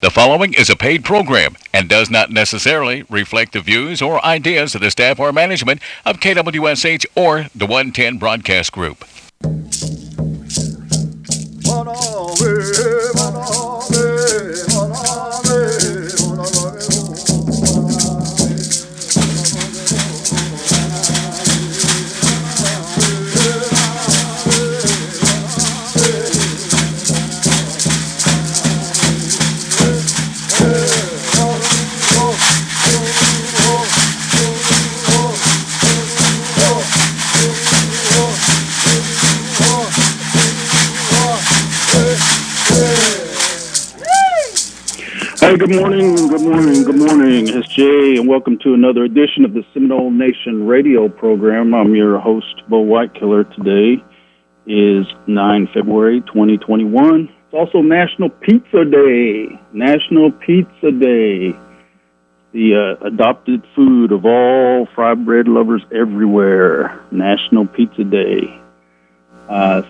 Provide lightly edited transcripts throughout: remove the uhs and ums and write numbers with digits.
The following is a paid program and does not necessarily reflect the views or ideas of the staff or management of KWSH or the 110 Broadcast Group. Hey, good morning. It's Jay, and welcome to another edition of the Seminole Nation radio program. I'm your host, Bo Whitekiller. Today is 9 February 2021. It's also National Pizza Day. The adopted food of all fried bread lovers everywhere. National Pizza Day.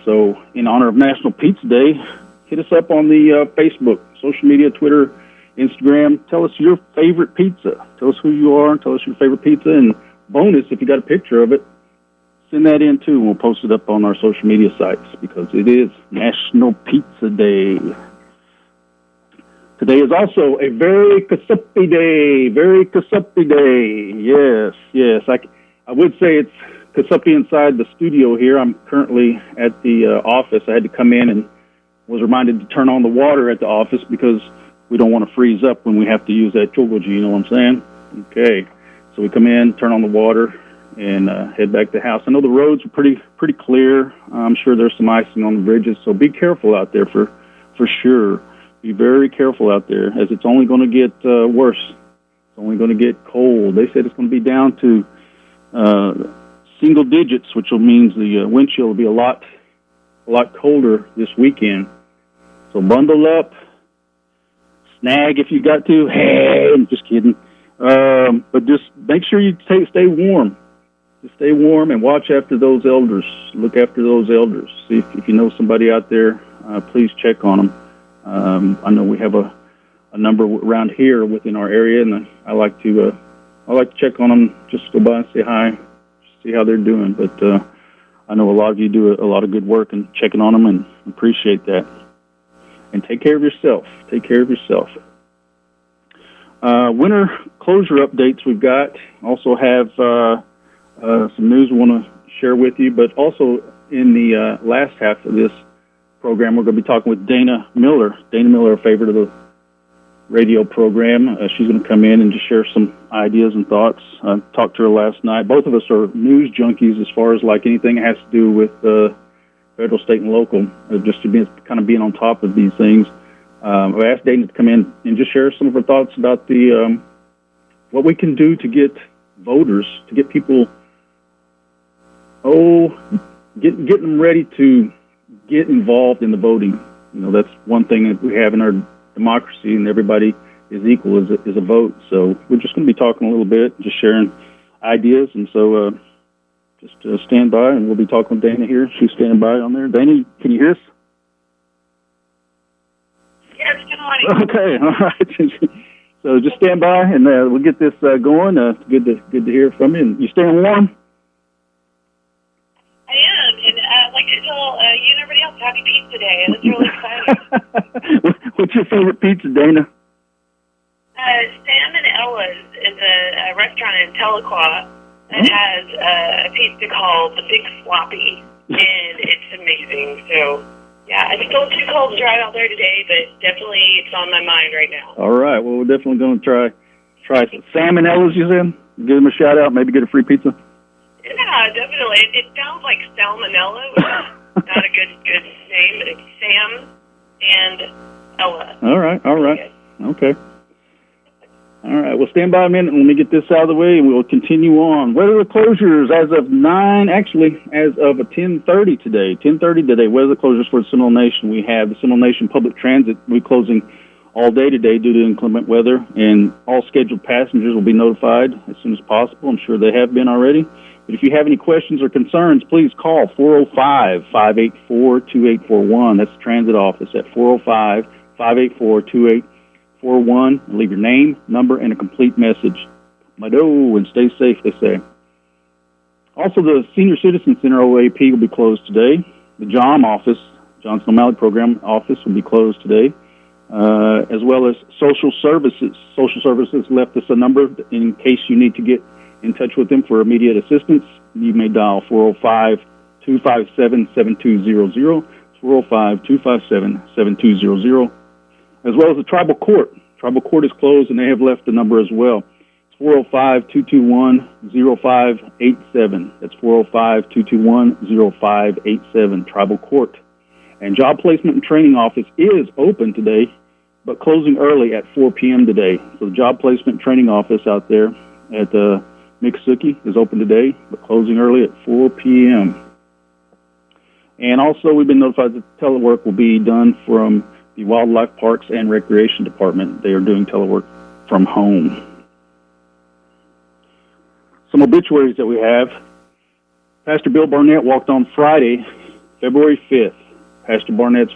So, in honor of National Pizza Day, hit us up on the Facebook, social media, Twitter, Instagram. Tell us your favorite pizza. Tell us who you are. Tell us your favorite pizza. And bonus, if you got a picture of it, send that in too. We'll post it up on our social media sites because it is National Pizza Day. Today is also a very Caucus day. Yes. I would say it's Caucus inside the studio here. I'm currently at the office. I had to come in and was reminded to turn on the water at the office because we don't want to freeze up when we have to use that chogoji, you know what I'm saying? Okay, so we come in, turn on the water, and head back to the house. I know the roads are pretty clear. I'm sure there's some icing on the bridges, so be careful out there for sure. Be very careful out there, as it's only going to get worse. It's only going to get cold. They said it's going to be down to single digits, which means the wind chill will be a lot colder this weekend. So bundle up. Snag if you got to. Hey, I'm just kidding. But just make sure you stay warm. Just stay warm and watch after those elders. Look after those elders. See if you know somebody out there. Please check on them. I know we have a number around here within our area, and I like to check on them. Just go by and say hi, see how they're doing. But I know a lot of you do a lot of good work and checking on them, and appreciate that. And take care of yourself. Winter closure updates we've got. Also have some news we want to share with you, but also in the last half of this program, we're going to be talking with Dana Miller. Dana Miller, a favorite of the radio program. She's going to come in and just share some ideas and thoughts. I talked to her last night. Both of us are news junkies as far as like anything that has to do with federal, state, and local, just to be on top of these things. I asked Dana to come in and just share some of her thoughts about the what we can do to get voters, to get people, get them ready to get involved in the voting. You know, that's one thing that we have in our democracy, and everybody is equal is a vote. So we're just going to be talking a little bit, just sharing ideas, and so. Just stand by, and we'll be talking with Dana here. She's standing by on there. Dana, can you hear us? Yes, good morning. Okay, all right. So just stand by, and we'll get this going. Good to hear from you. And you staying warm? I am, and I'd like to tell you and everybody else happy Pizza Day. It's really exciting. What's your favorite pizza, Dana? Sam and Ella's is a restaurant in Tahlequah. It has a pizza called the Big Sloppy, and it's amazing. So, yeah, it's still too cold to drive out there today, but definitely it's on my mind right now. All right. Well, we're definitely going to try some Sam and Ella's, you said? Give them a shout-out, maybe get a free pizza? Yeah, definitely. It sounds like salmonella, which is not a good name, but it's Sam and Ella. All right. Okay. All right, well, stand by a minute and let me get this out of the way, and we'll continue on. Weather closures as of 10:30 today. 10:30 today, weather closures for the Seminole Nation. We have the Seminole Nation Public Transit will be closing all day today due to inclement weather, and all scheduled passengers will be notified as soon as possible. I'm sure they have been already. But if you have any questions or concerns, please call 405-584-2841. That's the transit office at 405-584-2841. 401 and leave your name, number, and a complete message. Mado, and stay safe, they say. Also, the Senior Citizen Center OAP will be closed today. The JOM office, Johnson O'Malley Program office, will be closed today, as well as social services. Social services left us a number in case you need to get in touch with them for immediate assistance. You may dial 405-257-7200, 405-257-7200, as well as the tribal court. Tribal court is closed, and they have left a number as well. It's 405-221-0587. That's 405-221-0587, tribal court. And job placement and training office is open today, but closing early at 4 p.m. today. So the job placement and training office out there at Miccosukee is open today, but closing early at 4 p.m. And also, we've been notified that telework will be done from the Wildlife Parks and Recreation Department. They are doing telework from home. Some obituaries that we have. Pastor Bill Barnett walked on Friday, February 5th. Pastor Barnett's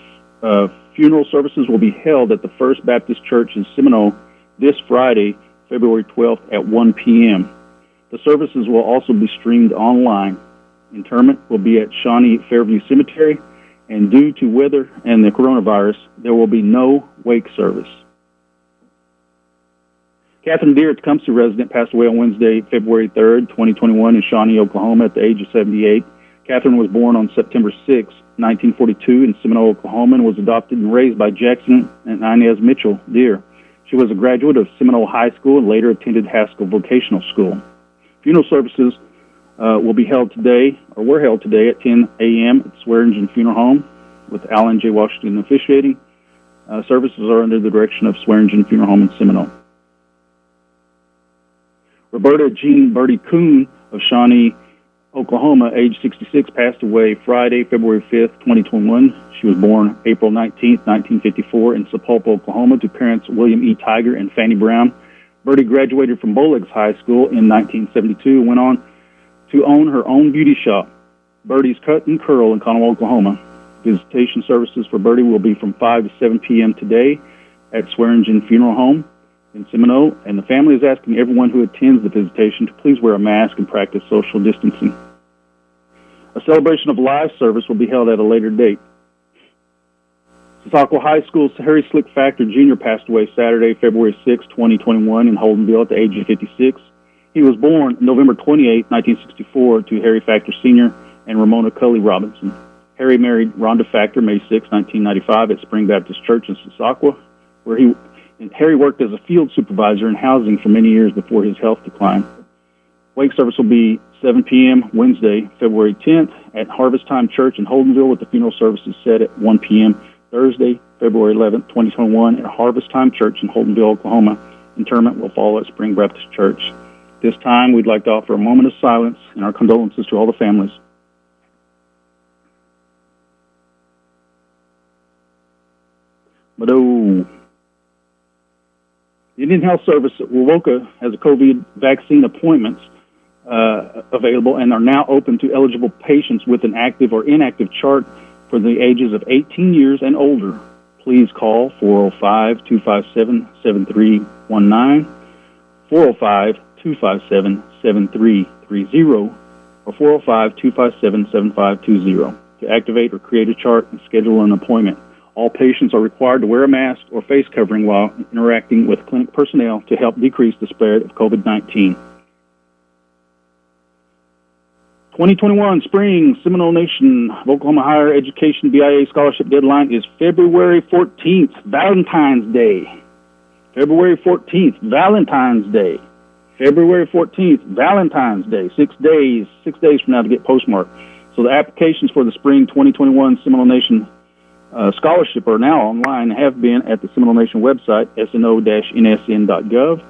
funeral services will be held at the First Baptist Church in Seminole this Friday, February 12th at 1 p.m. The services will also be streamed online. Interment will be at Shawnee Fairview Cemetery, and due to weather and the coronavirus, there will be no wake service. Catherine Deere, Tecumseh resident, passed away on Wednesday, February 3rd, 2021, in Shawnee, Oklahoma, at the age of 78. Catherine was born on September 6, 1942, in Seminole, Oklahoma, and was adopted and raised by Jackson and Inez Mitchell Deere. She was a graduate of Seminole High School and later attended Haskell Vocational School. Funeral services will be held today, or were held today, at 10 a.m. at Swearingen Funeral Home, with Alan J. Washington officiating. Services are under the direction of Swearingen Funeral Home in Seminole. Roberta Jean Bertie Kuhn of Shawnee, Oklahoma, age 66, passed away Friday, February 5th, 2021. She was born April 19th, 1954, in Sapulpa, Oklahoma, to parents William E. Tiger and Fanny Brown. Bertie graduated from Bolegs High School in 1972 and went on to own her own beauty shop, Bertie's Cut and Curl, in Conway, Oklahoma. Visitation services for Bertie will be from 5 to 7 p.m. today at Swearingen Funeral Home in Seminole, and the family is asking everyone who attends the visitation to please wear a mask and practice social distancing. A celebration of life service will be held at a later date. Saukwa High School's Harry Slick Factor Jr. passed away Saturday, February 6, 2021, in Holdenville at the age of 56. He was born November 28, 1964, to Harry Factor Sr. and Ramona Cully Robinson. Harry married Rhonda Factor May 6, 1995, at Spring Baptist Church in Saukwa, where Harry worked as a field supervisor in housing for many years before his health declined. Wake service will be 7 p.m. Wednesday, February 10th, at Harvest Time Church in Holdenville, with the funeral services set at 1 p.m. Thursday, February 11th, 2021, at Harvest Time Church in Holdenville, Oklahoma. Interment will follow at Spring Baptist Church. This time, we'd like to offer a moment of silence and our condolences to all the families. Mado. The Indian Health Service at Wovoka has a COVID vaccine appointments available and are now open to eligible patients with an active or inactive chart for the ages of 18 years and older. Please call 405-257-7319, 405-257-7330, or 405-257-7520 to activate or create a chart and schedule an appointment. All patients are required to wear a mask or face covering while interacting with clinic personnel to help decrease the spread of COVID-19. 2021 Spring Seminole Nation of Oklahoma Higher Education BIA Scholarship deadline is February 14th, Valentine's Day. February 14th, Valentine's Day. February 14th, Valentine's Day. 6 days from now to get postmarked. So the applications for the Spring 2021 Seminole Nation scholarship are now online and have been at the Seminole Nation website, sno-nsn.gov.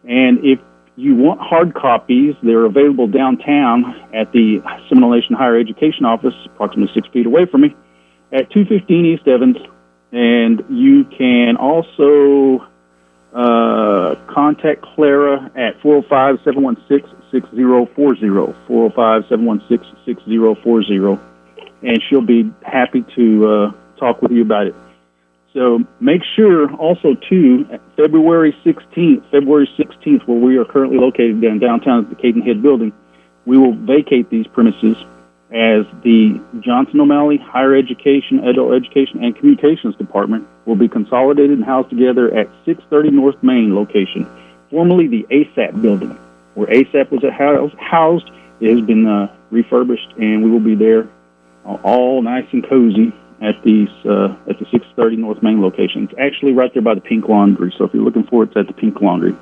And if you want hard copies, they're available downtown at the Seminole Nation Higher Education Office, approximately 6 feet away from me, at 215 East Evans. And you can also contact Clara at 405-716-6040, 405-716-6040, and she'll be happy to talk with you about it. So make sure also, too, February 16th, where we are currently located downtown at the Caden Head Building, we will vacate these premises as the Johnson O'Malley Higher Education, Adult Education, and Communications Department will be consolidated and housed together at 630 North Main location, formerly the ASAP building, where ASAP was housed. It has been refurbished, and we will be there all nice and cozy at the 630 North Main location. It's actually right there by the Pink Laundry, so if you're looking for it, it's at the Pink Laundry.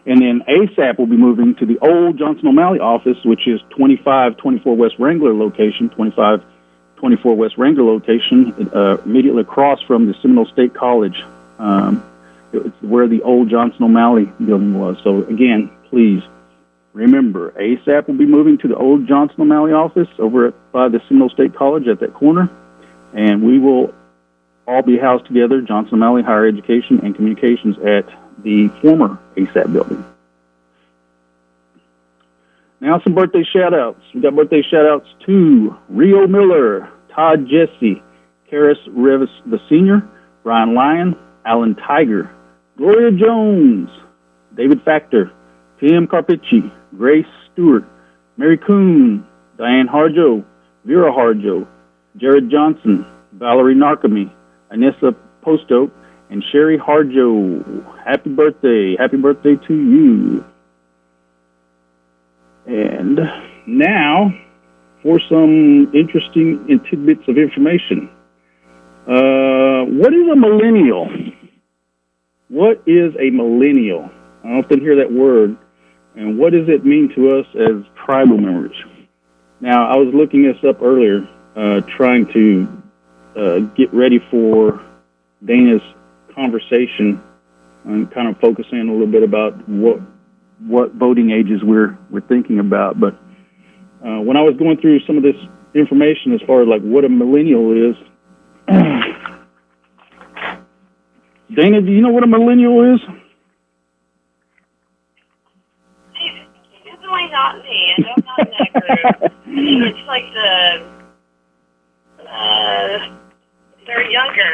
And then ASAP will be moving to the old Johnson O'Malley office, which is 2524 West Wrangler location, 2524 West Wrangler location, immediately across from the Seminole State College. It's where the old Johnson O'Malley building was. So again, please remember, ASAP will be moving to the old Johnson O'Malley office over by the Seminole State College at that corner, and we will all be housed together, Johnson O'Malley Higher Education and Communications, at the former ASAP building. Now some birthday shout-outs. We got birthday shout-outs to Rio Miller, Todd Jesse, Karis Revis the Senior, Brian Lyon, Alan Tiger, Gloria Jones, David Factor, Tim Carpicci, Grace Stewart, Mary Coon, Diane Harjo, Vera Harjo, Jared Johnson, Valerie Narkamy, Anissa Posto, and Sherry Harjo. Happy birthday. Happy birthday to you. And now for some interesting tidbits of information. What is a millennial? What is a millennial? I often hear that word. And what does it mean to us as tribal members? Now, I was looking this up earlier, trying to get ready for Dana's conversation and kind of focus in a little bit about what voting ages we're thinking about. But when I was going through some of this information as far as like what a millennial is, Dana, do you know what a millennial is? Definitely not me. I'm not in that group. I think it's like they're younger.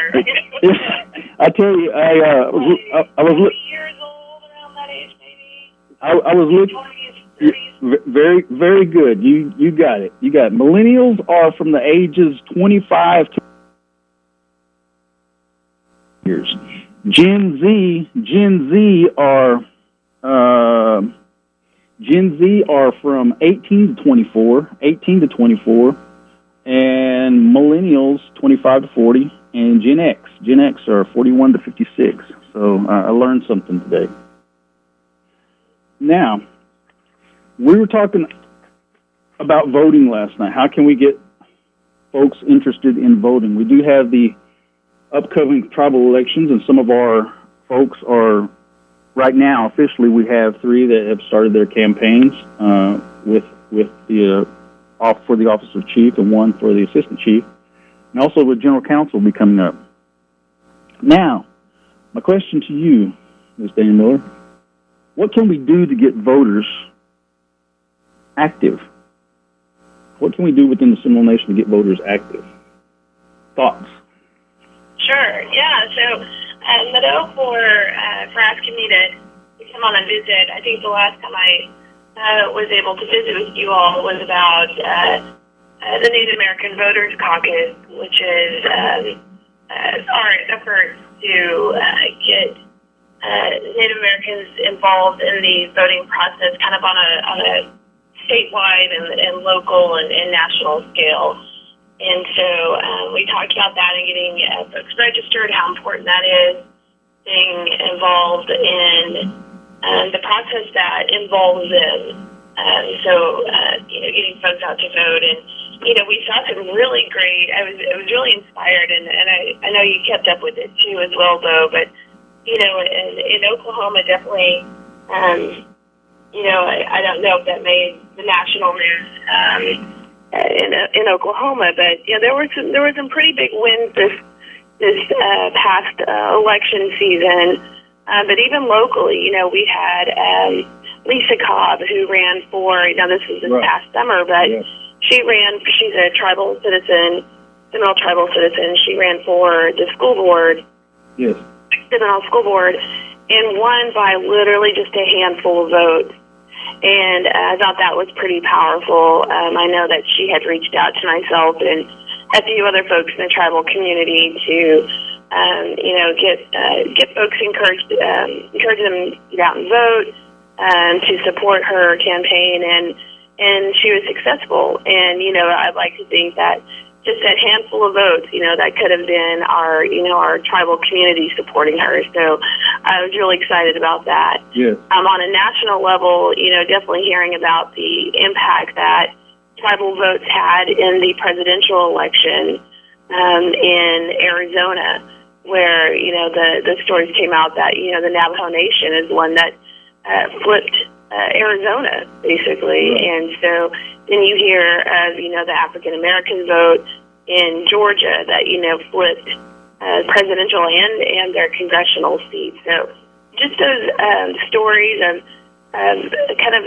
I tell you, I was 20 years old, around that age, maybe. I was looking. 20s, 30s. Very, very good. You got it. You got it. Millennials are from the ages 25 to years. Gen Z are from 18 to 24, and millennials 25 to 40, and Gen X are 41 to 56. So I learned something today. Now, we were talking about voting last night. How can we get folks interested in voting? We do have the upcoming tribal elections, and some of our folks are, right now, officially, we have 3 that have started their campaigns with the for the office of chief and 1 for the assistant chief, and also with general counsel will be coming up. Now, my question to you, Ms. Dana Miller, what can we do to get voters active? What can we do within the Seminole Nation to get voters active? Thoughts? Sure. Yeah. So, Mado, for asking me to come on and visit. I think the last time I was able to visit with you all was about the Native American Voters Caucus, which is our efforts to get Native Americans involved in the voting process, kind of on a statewide and local and national scale. And so we talked about that and getting folks registered, how important that is, being involved in the process that involves them. Getting folks out to vote. And, we saw some really great, I was really inspired, and I know you kept up with it too as well, Bo, but, in Oklahoma, definitely, I don't know if that made the national news in Oklahoma, but there were some pretty big wins this past election season. But even locally, we had Lisa Cobb, who ran for. This was this past summer, but she's a tribal citizen Seminole tribal citizen. She ran for the school board, Yes. Seminole school board, and won by literally just a handful of votes. And I thought that was pretty powerful. I know that she had reached out to myself and a few other folks in the tribal community to, get folks encourage them to get out and vote, to support her campaign, and she was successful. And I'd like to think that just that handful of votes, that could have been our tribal community supporting her. So I was really excited about that. Yes. On a national level, definitely hearing about the impact that tribal votes had in the presidential election in Arizona, where, the stories came out that, the Navajo Nation is one that flipped Arizona, basically. Right. And so then you hear of, the African-American vote in Georgia that, flipped presidential and their congressional seats. So just those stories of kind of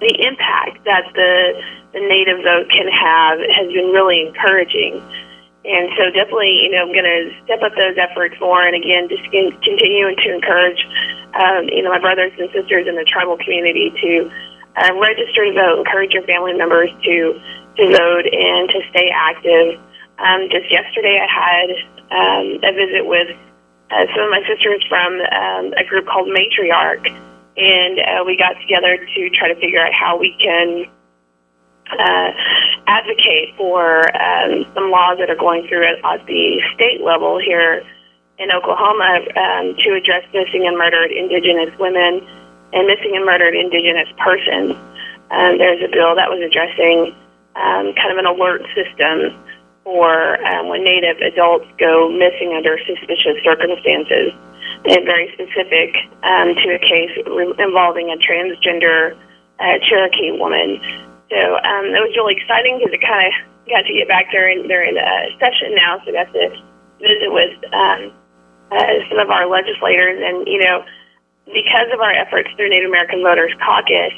the impact that the Native vote can have has been really encouraging. And so definitely, I'm going to step up those efforts more, and again, just continuing to encourage, my brothers and sisters in the tribal community to register to vote, encourage your family members to vote and to stay active. Just yesterday, I had a visit with some of my sisters from a group called Matriarch, and we got together to try to figure out how we can advocate for some laws that are going through at the state level here in Oklahoma to address missing and murdered Indigenous women and missing and murdered Indigenous persons. There's a bill that was addressing kind of an alert system for when Native adults go missing under suspicious circumstances, and very specific to a case involving a transgender Cherokee woman. So it was really exciting because it kind of got to get back there in session now, so I got to visit with some of our legislators, and because of our efforts through Native American Voters Caucus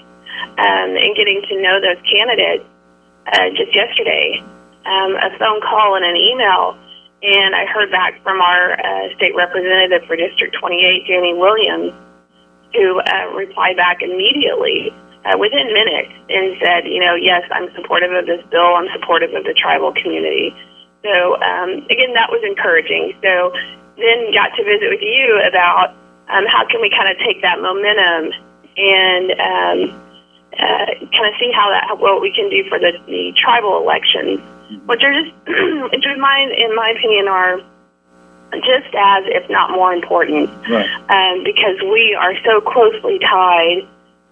and getting to know those candidates, just yesterday, a phone call and an email, and I heard back from our state representative for District 28, Jamie Williams, who replied back immediately within minutes and said, yes, I'm supportive of this bill. I'm supportive of the tribal community. So, again, that was encouraging. So then got to visit with you about how can we kind of take that momentum and kind of see what we can do for the tribal elections, which are just, in my opinion, are just as, if not more important, right. Because we are so closely tied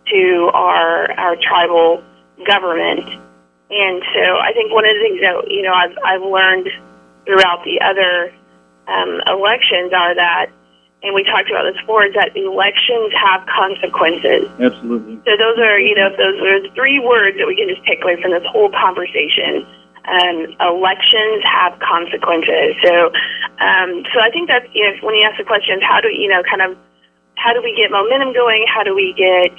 to our tribal government. And so I think one of the things that, I've learned throughout the other elections are that, and we talked about this before, is that elections have consequences. Absolutely. So those are, those are three words that we can just take away from this whole conversation. Elections have consequences. So I think that's, when you ask the questions, how do how do we get momentum going? How do we get,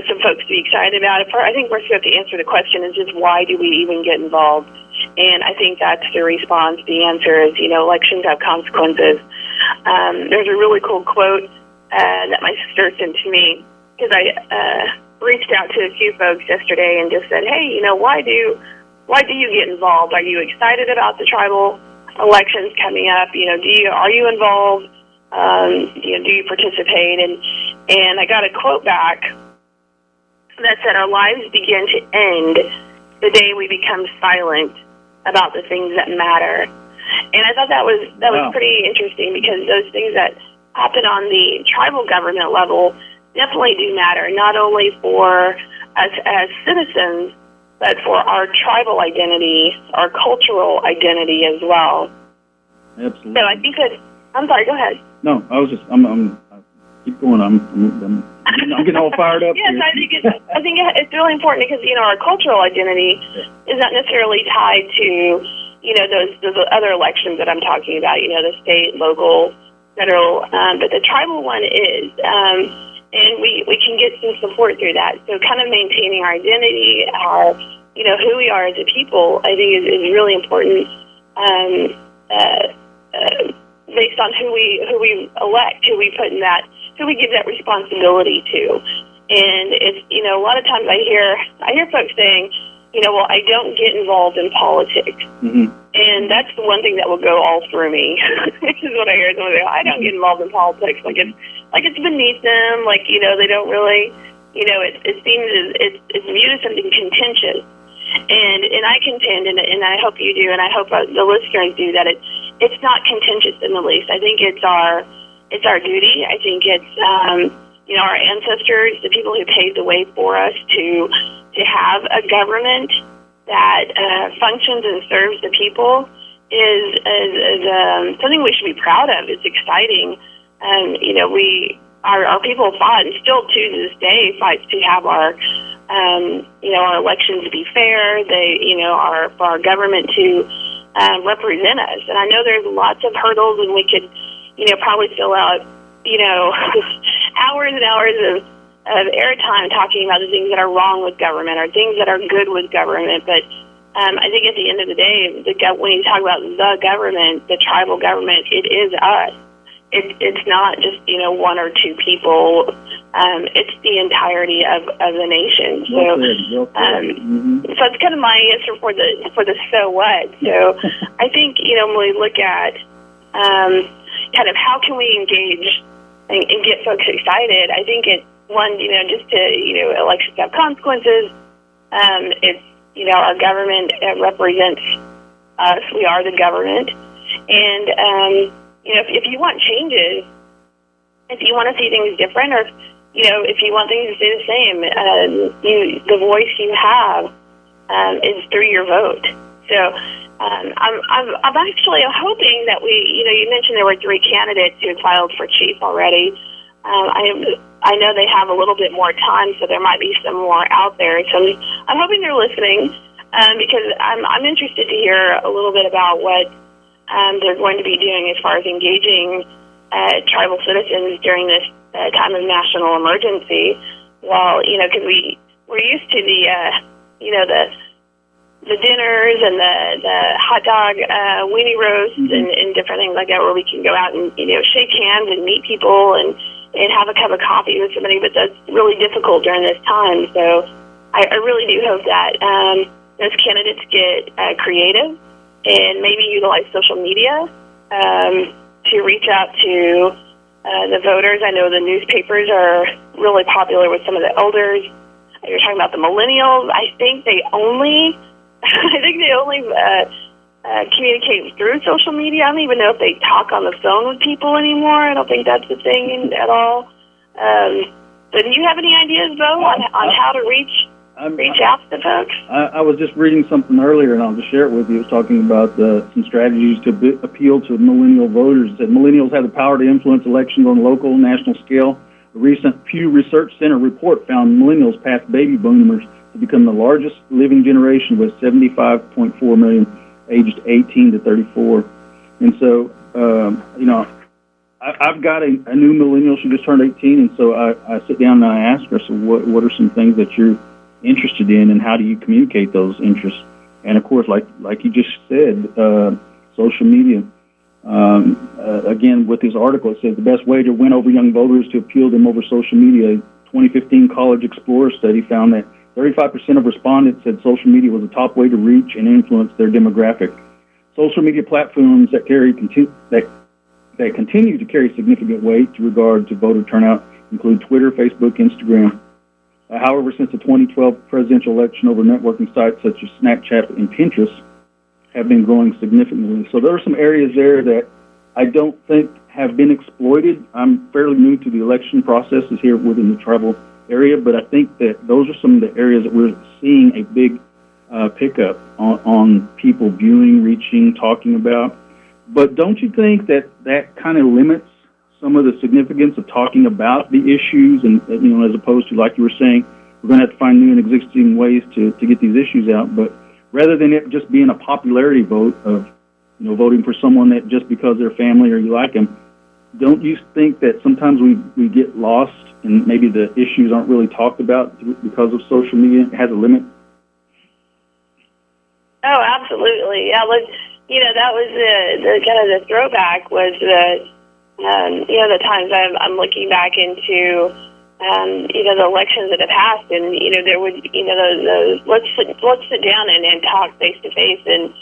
some folks to be excited about it? I think we're supposed to answer the question is just why do we even get involved? And I think that's the response. The answer is, elections have consequences. There's a really cool quote that my sister sent to me because I reached out to a few folks yesterday and just said, hey, why do you get involved? Are you excited about the tribal elections coming up? Are you involved? Do you participate? And I got a quote back that said, our lives begin to end the day we become silent about the things that matter. And I thought that was pretty interesting because those things that happen on the tribal government level definitely do matter, not only for us as citizens, but for our tribal identity, our cultural identity as well. Absolutely. So I think that, I'm sorry, go ahead. No, I was just, keep going. I'm getting all fired up. Yes, here. I think it's really important because, our cultural identity is not necessarily tied to, those other elections that I'm talking about, the state, local, federal, but the tribal one is. And we can get some support through that. So kind of maintaining our identity, our who we are as a people, I think is really important. Based on who we elect, who we put in that, who we give that responsibility to. And it's, a lot of times I hear folks saying, well, I don't get involved in politics. Mm-hmm. And that's the one thing that will go all through me. This is what I hear someone say, I don't get involved in politics. Like it's beneath them, they don't really, it seems it's viewed as something contentious. And I contend, and I hope you do, and I hope the listeners do, that it's not contentious in the least. I think it's our duty. I think it's our ancestors, the people who paved the way for us to have a government that functions and serves the people is something we should be proud of. It's exciting. Our people fought, and still to this day fights to have our elections to be fair. For our government to represent us. And I know there's lots of hurdles, and we could, probably fill out, hours and hours of airtime talking about the things that are wrong with government or things that are good with government. But I think at the end of the day, when you talk about the government, the tribal government, it is us. It's not just, one or two people. It's the entirety of the nation. So, so it's kind of my answer for the so what. So I think, when we look at kind of how can we engage and get folks excited, I think it's one, just to, elections have consequences. It's, our government represents us. We are the government. And, if you want changes, if you want to see things different, or if you want things to stay the same, the voice you have is through your vote. So I'm actually hoping that you mentioned there were 3 candidates who had filed for chief already. I know they have a little bit more time, so there might be some more out there. So I'm hoping they're listening because I'm interested to hear a little bit about what they're going to be doing as far as engaging tribal citizens during this time of national emergency. While because we're used to the dinners and the hot dog weenie roasts and different things like that, where we can go out and shake hands and meet people and have a cup of coffee with somebody. But that's really difficult during this time. So I really do hope that those candidates get creative and maybe utilize social media to reach out to the voters. I know the newspapers are really popular with some of the elders. You're talking about the millennials. I think they only communicate through social media. I don't even know if they talk on the phone with people anymore. I don't think that's the thing at all. So do you have any ideas, Bo, on how to reach out to folks? I was just reading something earlier, and I'll just share it with you. It was talking about some strategies to appeal to millennial voters. It said millennials have the power to influence elections on a local and national scale. A recent Pew Research Center report found millennials passed baby boomers to become the largest living generation, with 75.4 million aged 18 to 34. And so, I've got a new millennial. She just turned 18, and so I sit down and I ask her, so what are some things that you're interested in, and how do you communicate those interests? And of course, like you just said, social media. Again, with this article, it says the best way to win over young voters to appeal them over social media. A 2015 College Explorer study found that 35% of respondents said social media was the top way to reach and influence their demographic. Social media platforms that continue to carry significant weight to regard to voter turnout include Twitter, Facebook, Instagram. However, since the 2012 presidential election, over networking sites such as Snapchat and Pinterest have been growing significantly. So there are some areas there that I don't think have been exploited. I'm fairly new to the election processes here within the tribal area, but I think that those are some of the areas that we're seeing a big pickup on people viewing, reaching, talking about. But don't you think that kind of limits some of the significance of talking about the issues, and as opposed to, like you were saying, we're going to have to find new and existing ways to get these issues out. But rather than it just being a popularity vote of voting for someone that just because they're family or you like them, don't you think that sometimes we get lost and maybe the issues aren't really talked about because of social media? It has a limit. Oh, absolutely. Yeah, that was the kind of the throwback was the, the times I'm looking back into, the elections that have passed, and there would, those let's sit down and talk face to face and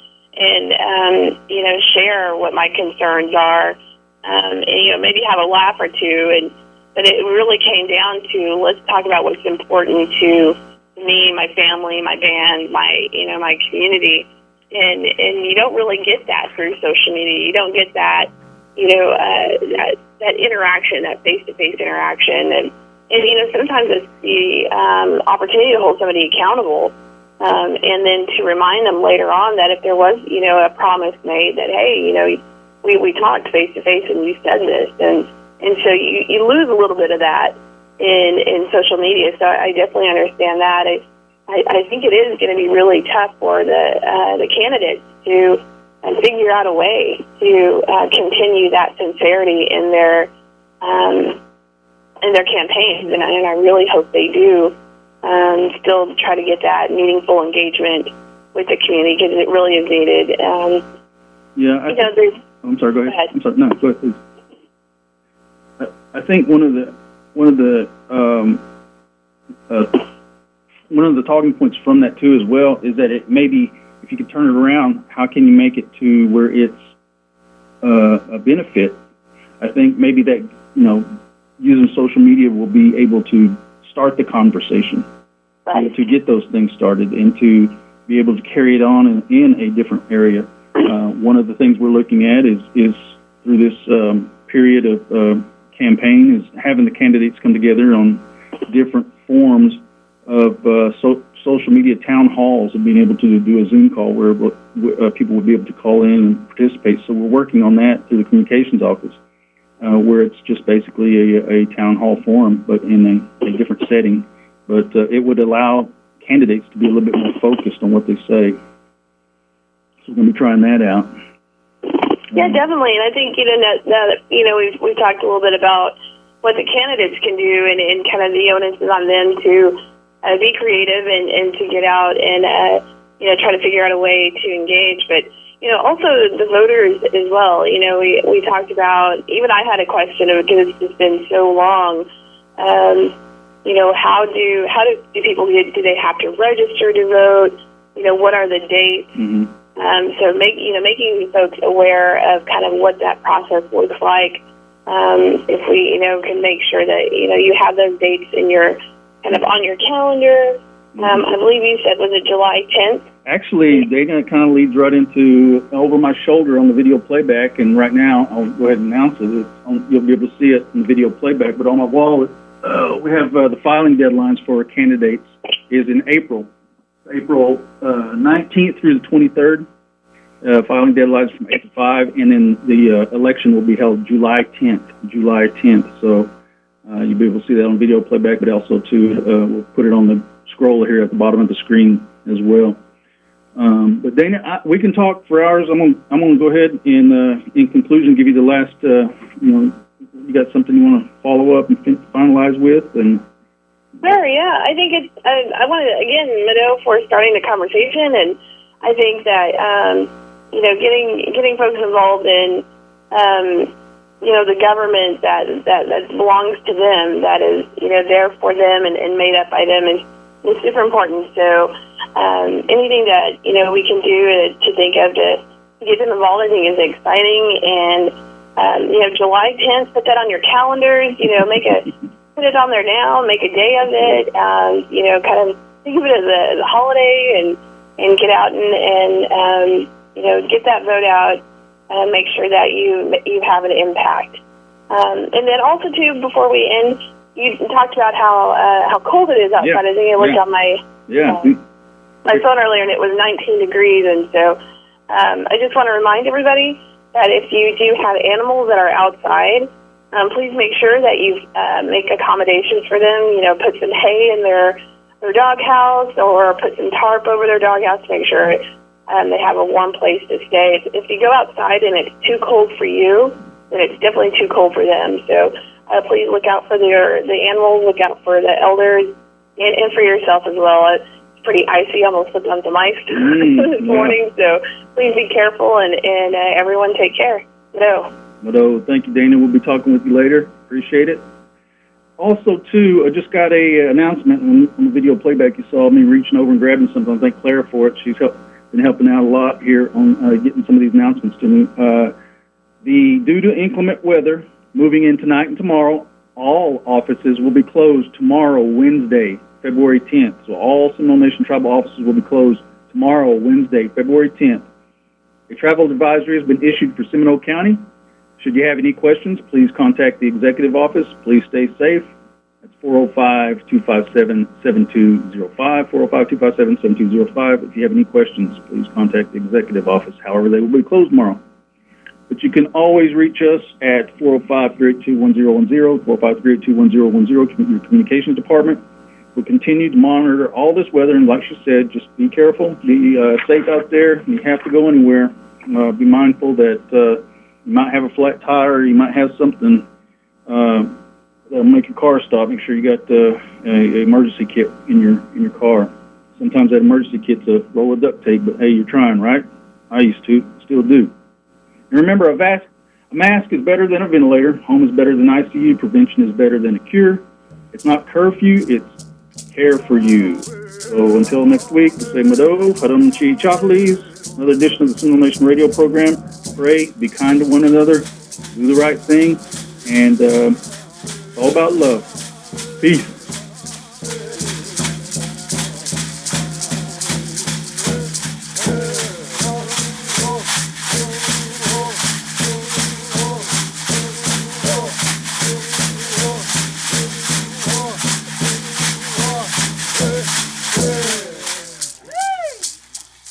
share what my concerns are, and maybe have a laugh or two, but it really came down to let's talk about what's important to me, my family, my band, my community, and you don't really get that through social media. You don't get that, that interaction, that face-to-face interaction, and sometimes it's the opportunity to hold somebody accountable, and then to remind them later on that if there was, a promise made that, hey, we talked face-to-face and you said this, and so you lose a little bit of that in social media. So I definitely understand that. I think it is going to be really tough for the candidates to figure out a way to continue that sincerity in their campaigns, and I really hope they do still try to get that meaningful engagement with the community, because it really is needed. I'm sorry. Go ahead. I'm sorry. No, go ahead, please. I think one of the talking points from that too as well is that it maybe, if you could turn it around, how can you make it to where it's a benefit? I think maybe that using social media will be able to start the conversation, right, to get those things started, and to be able to carry it on in a different area. One of the things we're looking at is through this period of campaign is having the candidates come together on different forms of social media town halls, and being able to do a Zoom call where people would be able to call in and participate. So we're working on that through the communications office, where it's just basically a town hall forum, but in a different setting. But it would allow candidates to be a little bit more focused on what they say. So we're going to be trying that out. Yeah, definitely. And I think, we've talked a little bit about what the candidates can do, and kind of the onus is on them to be creative and to get out and, try to figure out a way to engage. But, also the voters as well. We talked about, even I had a question because it's just been so long. How do people do they have to register to vote? What are the dates? Mm-hmm. So making folks aware of kind of what that process looks like. If we, can make sure that, you have those dates in your kind of on your calendar. I believe you said, was it July 10th? Actually, they're going to kind of leads right into over my shoulder on the video playback. And right now, I'll go ahead and announce it. You'll be able to see it in the video playback. But on my wall, we have the filing deadlines for candidates is in April 19th through the 23rd. Filing deadlines from 8 to 5, and then the election will be held July 10th. So you'll be able to see that on video playback, but also too, we'll put it on the scroll here at the bottom of the screen as well. But Dana, we can talk for hours. I'm gonna go ahead and in conclusion give you the last. You got something you want to follow up and finalize with, and. Sure, yeah. I think it's. I want to again, Mado, for starting the conversation, and I think that getting folks involved in the government that belongs to them, that is there for them and made up by them is super important. So anything that we can do to think of to get them involved, I think is exciting. And July 10th, put that on your calendars. Put it on there now, make a day of it, kind of think of it as a holiday and get out and get that vote out and make sure that you have an impact. And then also, too, before we end, you talked about how cold it is outside. Yeah. I think I looked on my phone earlier, and it was 19 degrees. And so I just want to remind everybody that if you do have animals that are outside, please make sure that you make accommodations for them. Put some hay in their doghouse, or put some tarp over their doghouse to make sure they have a warm place to stay. If you go outside and it's too cold for you, then it's definitely too cold for them. So please look out for the animals, look out for the elders, and for yourself as well. It's pretty icy. Almost slipped on some ice this morning. So please be careful, and everyone take care. Mado, thank you, Dana. We'll be talking with you later. Appreciate it. Also, too, I just got a announcement on the video playback. You saw me reaching over and grabbing something. I thank Claire for it. She's been helping out a lot here on getting some of these announcements to me. Due to inclement weather, moving in tonight and tomorrow, all offices will be closed tomorrow, Wednesday, February 10th. So all Seminole Nation tribal offices will be closed tomorrow, Wednesday, February 10th. A travel advisory has been issued for Seminole County. Should you have any questions, please contact the executive office. Please stay safe. That's 405-257-7205, 405-257-7205. If you have any questions, please contact the executive office. However, they will be closed tomorrow. But you can always reach us at 405-382-1010, 405-382-1010, your communications department. We'll continue to monitor all this weather, and like she said, just be careful, be safe out there. You have to go anywhere. Be mindful that you might have a flat tire, you might have something that'll make your car stop. Make sure you got an emergency kit in your car. Sometimes that emergency kit's a roll of duct tape, but hey, you're trying, right? I used to, still do. And remember, a mask is better than a ventilator. Home is better than ICU. Prevention is better than a cure. It's not curfew, it's care for you. So until next week, we say Mado, Haram Chi Chaklis, another edition of the Seminole Nation radio program. Pray, be kind to one another, do the right thing, and it's all about love. Peace.